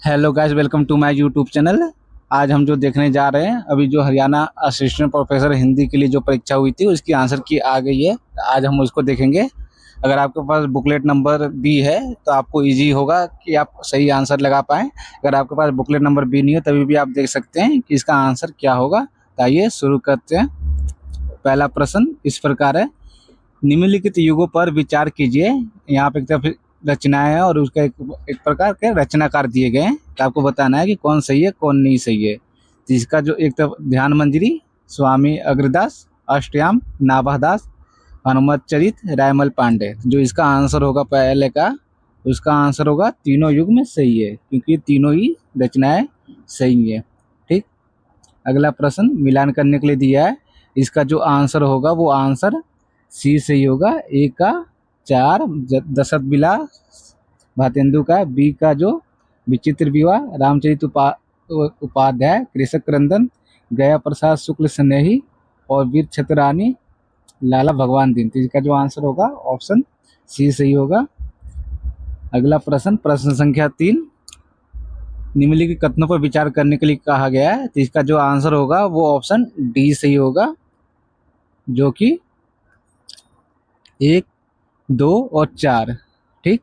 Hello guys, welcome to my YouTube channel. आज हम जो देखने जा रहे हैं, अभी जो हरियाणा असिस्टेंट प्रोफेसर हिंदी के लिए जो परीक्षा हुई थी उसकी आंसर की आ गई है। आज हम उसको देखेंगे। अगर आपके पास बुकलेट नंबर बी है तो आपको इजी होगा कि आप सही आंसर लगा पाएँ। अगर आपके पास बुकलेट नंबर बी नहीं है तभी भी आप देख सकते हैं कि इसका आंसर क्या होगा। तो आइए शुरू करते हैं। पहला प्रश्न इस प्रकार है, निम्नलिखित युगों पर विचार कीजिए। यहाँ पे एक तरफ रचनाएं हैं और उसका एक प्रकार के रचनाकार दिए गए हैं, तो आपको बताना है कि कौन सही है कौन नहीं सही है। तो इसका जो एक तरफ ध्यान मंजरी, स्वामी अग्रदास, अष्टयाम, नाभादास, हनुमत चरित, रायमल पांडे। जो इसका आंसर होगा पहले का, उसका आंसर होगा तीनों युग में सही है, क्योंकि तीनों ही रचनाएं सही है। ठीक। अगला प्रश्न मिलान करने के लिए दिया है। इसका जो आंसर होगा वो आंसर सी सही होगा। ए का चार दशरथ विलास भातेंदु का, बी का जो विचित्र विवाह रामचरित उपाध्याय कृषक क्रंदन, गया प्रसाद शुक्ल स्नेही और वीर छतरानी लाला भगवान दिन। तो इसका जो आंसर होगा ऑप्शन सी सही होगा। अगला प्रश्न, प्रश्न संख्या 3, निम्नलिखित कथनों पर विचार करने के लिए कहा गया है। तो इसका जो आंसर होगा वो ऑप्शन डी सही होगा, जो कि 1, 2 और 4। ठीक।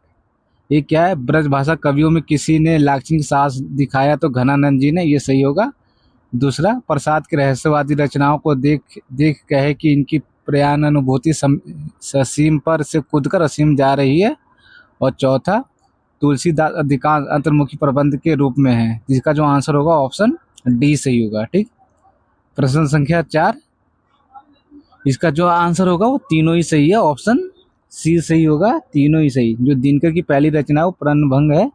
ये क्या है, ब्रजभाषा कवियों में किसी ने लाक्षणिक साहस दिखाया तो घनानंद जी ने, ये सही होगा। दूसरा, प्रसाद की रहस्यवादी रचनाओं को देख देख कहे कि इनकी प्रयाण अनुभूति ससीम पर से कूदकर असीम जा रही है। और चौथा, तुलसीदास अधिकांश अंतर्मुखी प्रबंध के रूप में है, जिसका जो आंसर होगा ऑप्शन डी सही होगा। ठीक। प्रश्न संख्या 4, इसका जो आंसर होगा वो तीनों ही सही है, ऑप्शन सी सही होगा, तीनों ही सही। जो दिनकर की पहली रचना वो प्रणभंग है।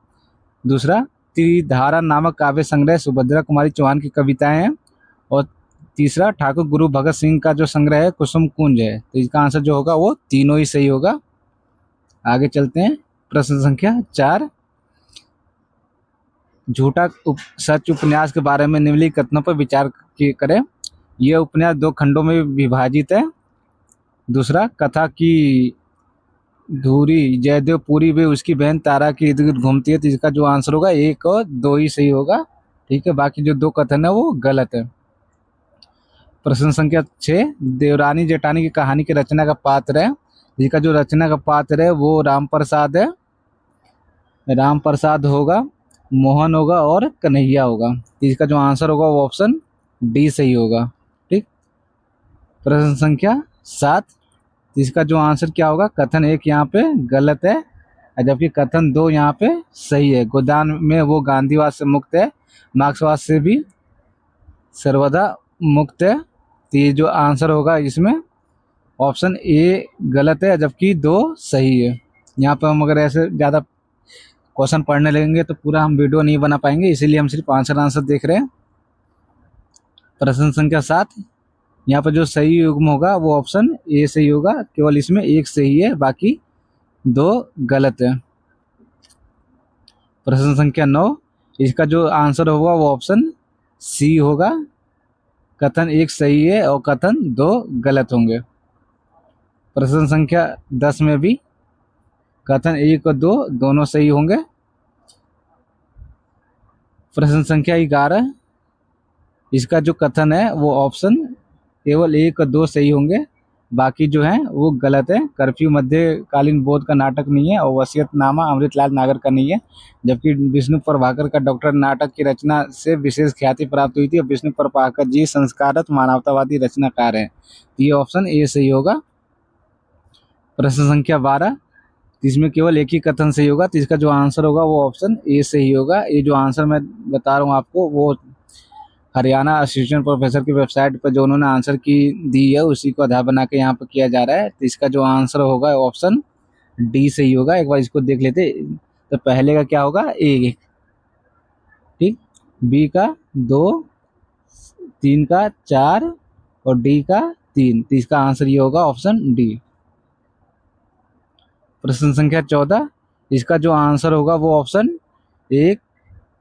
दूसरा, त्रिधारा नामक काव्य संग्रह सुभद्रा कुमारी चौहान की कविताएं हैं। और तीसरा, ठाकुर गुरु भगत सिंह का जो संग्रह है कुसुम कुंज है। तो इसका आंसर जो होगा वो तीनों ही सही होगा। आगे चलते हैं। प्रश्न संख्या 4, झूठा सच उपन्यास के बारे में निम्नलिखित कथनों पर विचार करें। यह उपन्यास 2 खंडों में विभाजित है। दूसरा, कथा की धूरी जयदेव पूरी वे उसकी बहन तारा के इर्द गिर्द घूमती है। तो इसका जो आंसर होगा 1 और 2 ही सही होगा। ठीक है, बाकी जो 2 कथन है वो गलत है। प्रश्न संख्या 6, देवरानी जेठानी की कहानी के रचना का पात्र है। जिसका जो रचना का पात्र है वो राम प्रसाद है। राम प्रसाद होगा, मोहन होगा और कन्हैया होगा। इसका जो आंसर होगा वो ऑप्शन डी सही होगा। ठीक। प्रश्न संख्या 7, इसका जो आंसर क्या होगा, कथन 1 यहाँ पे गलत है, जबकि कथन 2 यहाँ पे सही है। गोदान में वो गांधीवाद से मुक्त है, मार्क्सवाद से भी सर्वदा मुक्त है। तो ये जो आंसर होगा इसमें ऑप्शन ए गलत है, जबकि 2 सही है। यहाँ पर हम अगर ऐसे ज़्यादा क्वेश्चन पढ़ने लगेंगे तो पूरा हम वीडियो नहीं बना पाएंगे, इसीलिए हम सिर्फ आंसर देख रहे हैं। प्रश्न संख्या 7, यहाँ पर जो सही युग्म होगा वो ऑप्शन ए सही होगा, केवल इसमें 1 सही है, बाकी 2 गलत है। प्रश्न संख्या 9, इसका जो आंसर होगा वो ऑप्शन सी होगा, कथन 1 सही है और कथन 2 गलत होंगे। प्रश्न संख्या 10 में भी कथन 1 और 2 दोनों सही होंगे। प्रश्न संख्या 11, इसका जो कथन है वो ऑप्शन केवल 1 और 2 सही होंगे, बाकी जो है वो गलत है। कर्फ्यू मध्यकालीन बोध का नाटक नहीं है और वसीयतनामा अमृतलाल नागर का नहीं है, जबकि विष्णु प्रभाकर का डॉक्टर नाटक की रचना से विशेष ख्याति प्राप्त हुई थी और विष्णु प्रभाकर जी संस्कारत मानवतावादी रचनाकार हैं। ये ऑप्शन ए सही होगा। प्रश्न संख्या 12, इसमें केवल एक ही कथन सही होगा, तो इसका जो आंसर होगा वो ऑप्शन ए सही होगा। ये जो आंसर मैं बता रहा हूँ आपको वो हरियाणा असिस्टेंट प्रोफेसर की वेबसाइट पर जो उन्होंने आंसर की दी है उसी को आधार बना के यहाँ पर किया जा रहा है। तो इसका जो आंसर होगा ऑप्शन डी सही होगा। एक बार इसको देख लेते। तो पहले का क्या होगा, ए। ठीक। बी का 2, 3 का 4 और डी का 3। तो इसका आंसर ये होगा ऑप्शन डी। प्रश्न संख्या 14, इसका जो आंसर होगा वो ऑप्शन 1,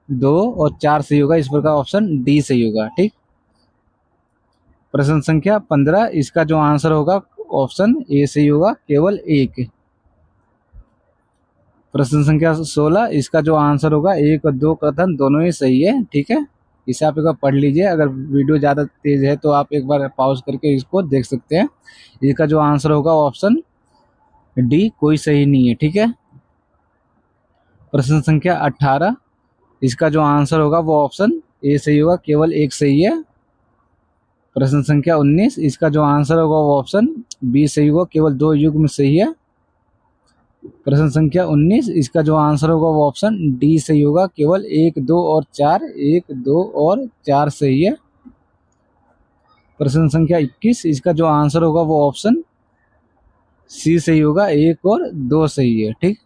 2 और 4 सही होगा, इस प्रकार ऑप्शन डी सही होगा। ठीक। प्रश्न संख्या 15, इसका जो आंसर होगा ऑप्शन ए सही होगा, केवल 1। प्रश्न संख्या 16, इसका जो आंसर होगा 1 और 2 कथन दोनों ही सही है। ठीक है, इसे आप एक बार पढ़ लीजिए। अगर वीडियो ज़्यादा तेज है तो आप एक बार पॉज करके इसको देख सकते हैं। इसका जो आंसर होगा ऑप्शन डी, कोई सही नहीं है। ठीक है, प्रश्न संख्या 18, इसका जो आंसर होगा वो ऑप्शन ए सही होगा, केवल एक सही है। प्रश्न संख्या 19, इसका जो आंसर होगा वो ऑप्शन बी सही होगा, केवल 2 युग्म सही है। प्रश्न संख्या 19, इसका जो आंसर होगा वो ऑप्शन डी सही होगा, केवल 1, 2 और 4, 1, 2 और 4 सही है। प्रश्न संख्या 21, इसका जो आंसर होगा वो ऑप्शन सी सही होगा, 1 और 2 सही है। ठीक,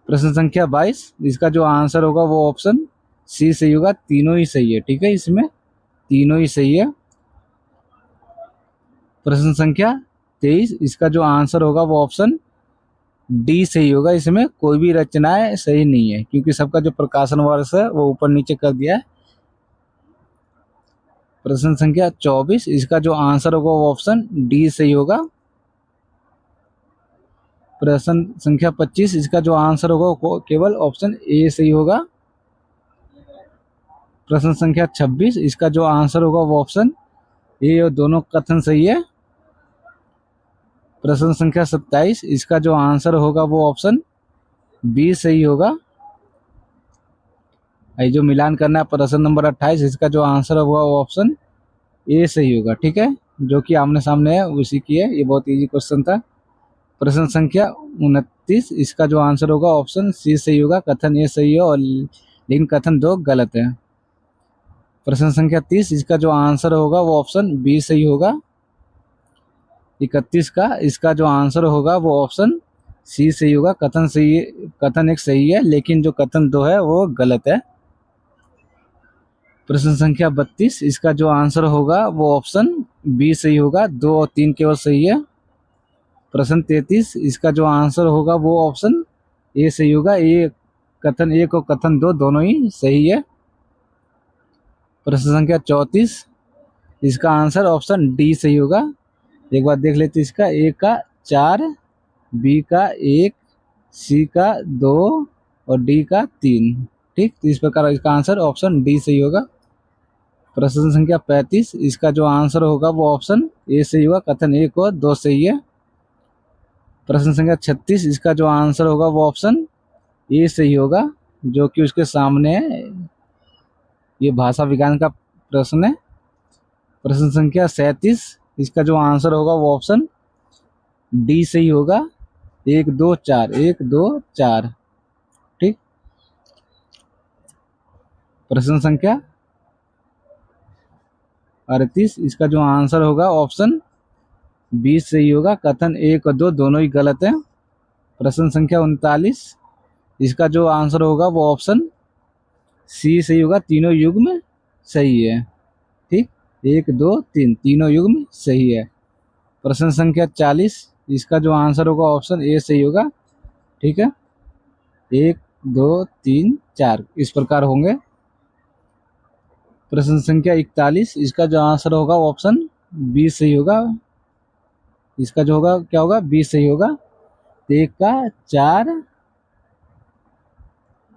प्रश्न संख्या 22, इसका जो आंसर होगा वो ऑप्शन सी सही होगा, तीनों ही सही है। ठीक है, इसमें तीनों ही सही है। प्रश्न संख्या 23, इसका जो आंसर होगा वो ऑप्शन डी सही होगा, इसमें कोई भी रचनाएं सही नहीं है, क्योंकि सबका जो प्रकाशन वर्ष है वो ऊपर नीचे कर दिया है। प्रश्न संख्या 24, इसका जो आंसर होगा वो ऑप्शन डी सही होगा। प्रश्न संख्या 25, इसका जो आंसर होगा वो केवल ऑप्शन ए सही होगा। प्रश्न संख्या 26, इसका जो आंसर होगा वो ऑप्शन ए और दोनों कथन सही है। प्रश्न संख्या 27, इसका जो आंसर होगा वो ऑप्शन बी सही होगा। ये जो मिलान करना है प्रश्न नंबर 28, इसका जो आंसर होगा वो ऑप्शन ए सही होगा। ठीक है, जो कि आमने सामने है उसी की है, ये बहुत इजी क्वेश्चन था। प्रश्न संख्या 29, इसका जो आंसर होगा ऑप्शन सी सही होगा, कथन ए सही है और लेकिन कथन 2 गलत है। प्रश्न संख्या 30, इसका जो आंसर होगा वो ऑप्शन बी सही होगा। 31 का, इसका जो आंसर होगा वो ऑप्शन सी सही होगा, कथन सही है, कथन 1 सही है लेकिन जो कथन 2 है वो गलत है। प्रश्न संख्या 32, इसका जो आंसर होगा वो ऑप्शन बी सही होगा, 2 और 3 केवल सही है। प्रश्न 33, इसका जो आंसर होगा वो ऑप्शन ए सही होगा, ये कथन 1 और कथन 2 दोनों ही सही है। प्रश्न संख्या 34, इसका आंसर ऑप्शन डी सही होगा। एक बार देख लेते, इसका ए का 4, बी का 1, सी का 2 और डी का 3। ठीक, तो इस प्रकार इसका आंसर ऑप्शन डी सही होगा। प्रश्न संख्या 35, इसका जो आंसर होगा वो ऑप्शन ए सही होगा, कथन 1 और 2 सही है। प्रश्न संख्या 36, इसका जो आंसर होगा वो ऑप्शन ए सही होगा, जो कि उसके सामने है, ये भाषा विज्ञान का प्रश्न है। प्रश्न संख्या 37, इसका जो आंसर होगा वो ऑप्शन डी सही होगा, 1, 2, 4, 1, 2, 4। ठीक, प्रश्न संख्या 38, इसका जो आंसर होगा ऑप्शन बी सही होगा, कथन 1 और 2 दोनों ही गलत है। प्रश्न संख्या 39, इसका जो आंसर होगा वो ऑप्शन सी सही होगा, तीनों युग्म सही है। ठीक, 1, 2, 3 तीनों युग्म सही है। प्रश्न संख्या 40, इसका जो आंसर होगा ऑप्शन ए सही होगा। ठीक है, 1, 2, 3, 4 इस प्रकार होंगे। प्रश्न संख्या 41, इसका जो आंसर होगा ऑप्शन बी सही होगा, इसका जो होगा क्या होगा, बी सही होगा। 1 का 4,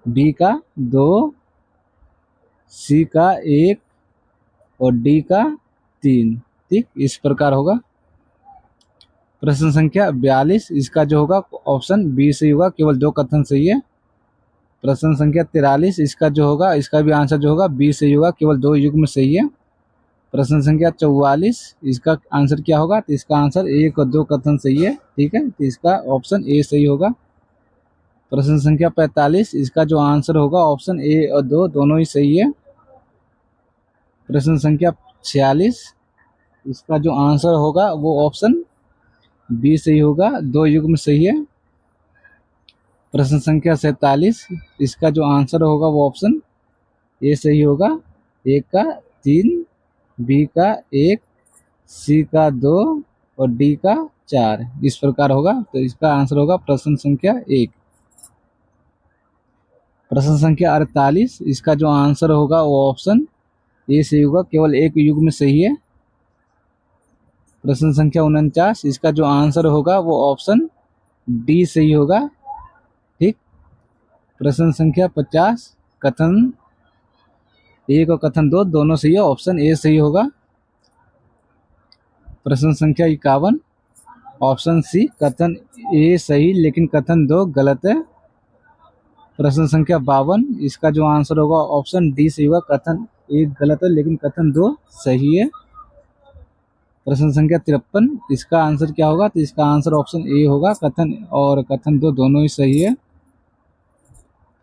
बी का 2, सी का 1 और डी का 3। ठीक, इस प्रकार होगा। प्रश्न संख्या 42, इसका जो होगा ऑप्शन बी सही होगा, केवल 2 कथन सही है। प्रश्न संख्या 43, इसका जो होगा, इसका भी आंसर जो होगा बी सही होगा, केवल 2 युग्म सही है। प्रश्न संख्या 44, इसका आंसर क्या होगा, तो इसका आंसर 1 और 2 कथन सही है। ठीक है, तो इसका ऑप्शन ए सही होगा। प्रश्न संख्या 45, इसका जो आंसर होगा ऑप्शन ए और 2 दोनों ही सही है। प्रश्न संख्या 46, इसका जो आंसर होगा वो ऑप्शन बी सही होगा, 2 युग्म सही है। प्रश्न संख्या 47, इसका जो आंसर होगा वो ऑप्शन ए सही होगा, 1 का 3, बी का 1, सी का 2 और डी का 4 इस प्रकार होगा। तो इसका आंसर होगा प्रश्न संख्या 1। प्रश्न संख्या 48, इसका जो आंसर होगा वो ऑप्शन ए सही होगा, केवल 1 युग्म सही है। प्रश्न संख्या 49, इसका जो आंसर होगा वो ऑप्शन डी सही होगा, प्रश्न संख्या 50 कथन 1 और कथन 2 दोनों सही है, ऑप्शन ए सही होगा। प्रश्न संख्या 51 ऑप्शन सी कथन ए सही लेकिन कथन 2 गलत है। प्रश्न संख्या 52 इसका जो आंसर होगा ऑप्शन डी सही होगा, कथन 1 गलत है लेकिन कथन 2 सही है। प्रश्न संख्या 53 इसका आंसर क्या होगा, तो इसका आंसर ऑप्शन ए होगा, कथन और कथन 2 दोनों ही सही है।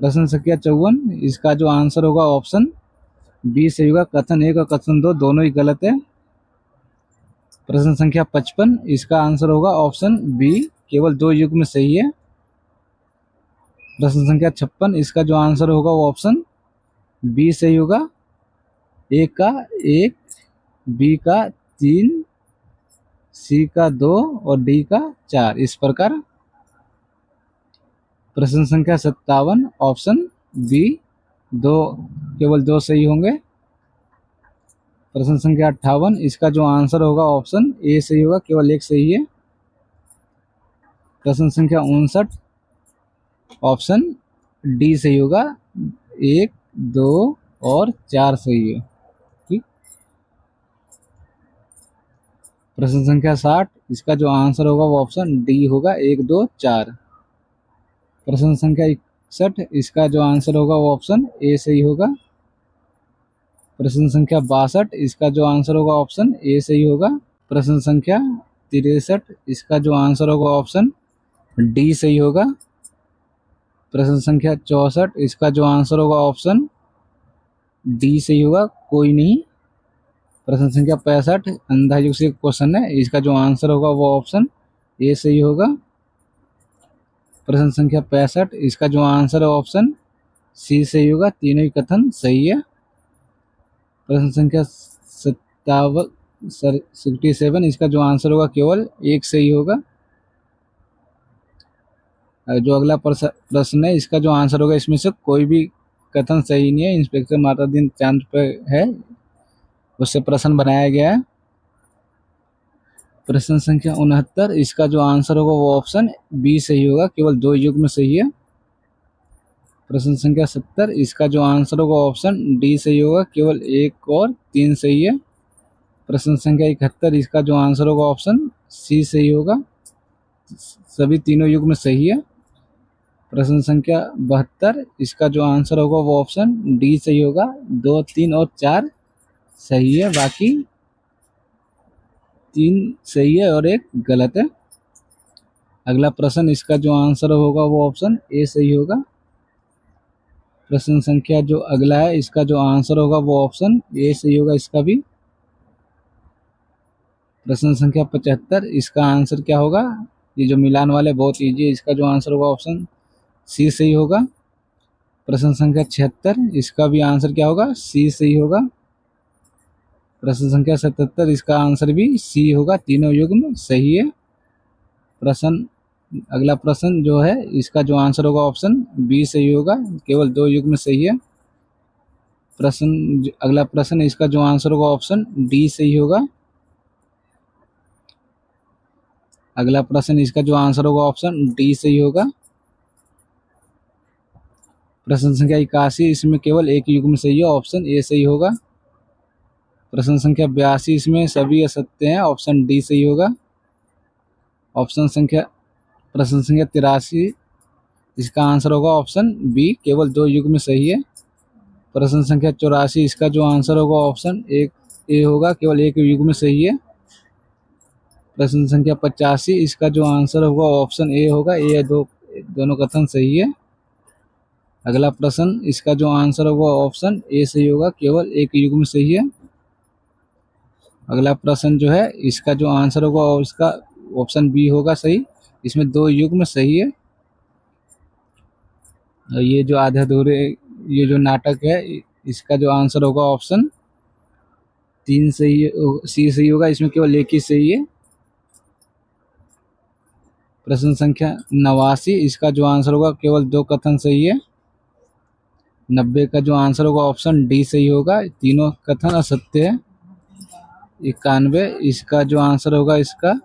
प्रश्न संख्या 54 इसका जो आंसर होगा ऑप्शन बी सही होगा, कथन 1 और कथन 2 दोनों ही गलत है। प्रश्न संख्या 55 इसका आंसर होगा ऑप्शन बी, केवल 2 युग्म सही है। प्रश्न संख्या 56 इसका जो आंसर होगा वो ऑप्शन बी सही होगा, ए का 1, बी का 3, सी का 2 और डी का 4 इस प्रकार। प्रश्न संख्या 57 ऑप्शन बी, केवल 2 सही होंगे। प्रश्न संख्या 58 इसका जो आंसर होगा ऑप्शन ए सही होगा, केवल 1 सही है। प्रश्न संख्या 59 ऑप्शन डी सही होगा, 1, 2 और 4 सही है। ठीक। प्रश्न संख्या 60 इसका जो आंसर होगा वो ऑप्शन डी होगा, 1, 2, 4। प्रश्न संख्या 61 इसका जो आंसर होगा वो ऑप्शन ए सही होगा। प्रश्न संख्या 62 इसका जो आंसर होगा ऑप्शन ए सही होगा। प्रश्न संख्या 63 इसका जो आंसर होगा ऑप्शन डी सही होगा। प्रश्न संख्या 64 इसका जो आंसर होगा ऑप्शन डी सही होगा, कोई नहीं। प्रश्न संख्या 65 अंधा युग से क्वेश्चन है, इसका जो आंसर होगा वो ऑप्शन ए सही होगा। प्रश्न संख्या 65 इसका जो आंसर है ऑप्शन सी सही होगा, तीनों ही कथन सही है। प्रश्न संख्या 67 इसका जो आंसर होगा केवल 1 सही होगा। जो अगला प्रश्न है इसका जो आंसर होगा इसमें से कोई भी कथन सही नहीं है। इंस्पेक्टर माता दिन चांद पे है, उससे प्रश्न बनाया गया है। प्रश्न संख्या 69 इसका जो आंसर होगा वो ऑप्शन बी सही होगा, केवल 2 युग्म सही है। प्रश्न संख्या 70 इसका जो आंसर होगा ऑप्शन डी सही होगा, केवल 1 और 3 सही है। प्रश्न संख्या 71 इसका जो आंसर होगा ऑप्शन सी सही होगा, सभी तीनों युग्म सही है। प्रश्न संख्या 72 इसका जो आंसर होगा वो ऑप्शन डी सही होगा, 2, 3 और 4 सही है, बाकी 3 सही है और 1 गलत है। अगला प्रश्न इसका जो आंसर होगा वो ऑप्शन ए सही होगा। प्रश्न संख्या जो अगला है इसका जो आंसर होगा वो ऑप्शन ए सही होगा, इसका भी। प्रश्न संख्या 75 इसका आंसर क्या होगा, ये जो मिलान वाले बहुत इजी है, इसका जो आंसर होगा ऑप्शन सी सही होगा। प्रश्न संख्या 76 इसका भी आंसर क्या होगा, सी सही होगा। प्रश्न संख्या 77 इसका आंसर भी सी होगा, तीनों युग्म सही है। अगला प्रश्न जो है इसका जो आंसर होगा ऑप्शन बी सही होगा, केवल 2 युग्म सही है। अगला प्रश्न इसका जो आंसर होगा ऑप्शन डी सही होगा। अगला प्रश्न इसका जो आंसर होगा ऑप्शन डी सही होगा। प्रश्न संख्या 81 इसमें केवल 1 युग्म सही है, ऑप्शन ए सही होगा। प्रश्न संख्या 82 इसमें सभी असत्य हैं, ऑप्शन डी सही होगा। प्रश्न संख्या 83 इसका आंसर होगा ऑप्शन बी, केवल 2 युग्म सही है। प्रश्न संख्या 84 इसका जो आंसर होगा ऑप्शन ए होगा, केवल 1 युग्म सही है। प्रश्न संख्या 85 इसका जो आंसर होगा ऑप्शन ए होगा, ए दोनों कथन सही है। अगला प्रश्न इसका जो आंसर होगा ऑप्शन ए सही होगा, केवल 1 युग्म सही है। अगला प्रश्न जो है इसका जो आंसर होगा उसका ऑप्शन बी होगा सही, इसमें 2 युग्म सही है। ये जो आधे अधूरे ये जो नाटक है इसका जो आंसर होगा ऑप्शन 3 सही है, सी सही होगा, इसमें केवल 1 ही सही है। प्रश्न संख्या 89 इसका जो आंसर होगा केवल 2 कथन सही है। 90 का जो आंसर होगा ऑप्शन डी सही होगा, तीनों कथन असत्य है। 91 इसका जो आंसर होगा इसका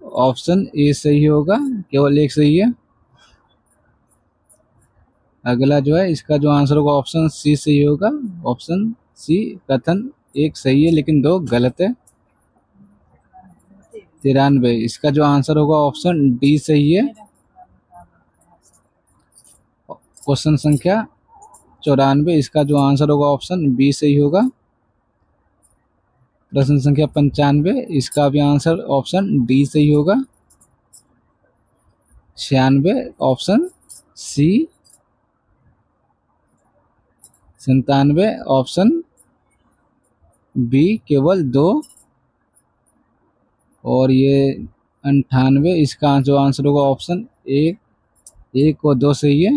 ऑप्शन ए सही होगा, केवल 1 सही है। अगला जो है इसका जो आंसर होगा ऑप्शन सी सही होगा। ऑप्शन सी, कथन एक सही है लेकिन दो गलत है। 93, इसका जो आंसर होगा ऑप्शन डी सही है। क्वेश्चन संख्या 94, इसका जो आंसर होगा ऑप्शन बी सही होगा। प्रश्न संख्या 95, इसका भी आंसर ऑप्शन डी सही होगा। 96, ऑप्शन सी। 97, ऑप्शन बी केवल दो। और ये 98, इसका जो आंसर होगा ऑप्शन एक और दो सही है।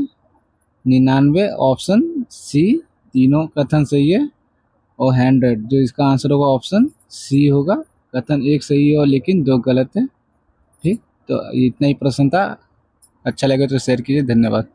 99, ऑप्शन सी, तीनों कथन सही है। और 100, जो इसका आंसर होगा ऑप्शन सी होगा, कथन एक सही है और लेकिन दो गलत है। ठीक, तो इतना ही प्रश्न था। अच्छा लगे तो शेयर कीजिए। धन्यवाद।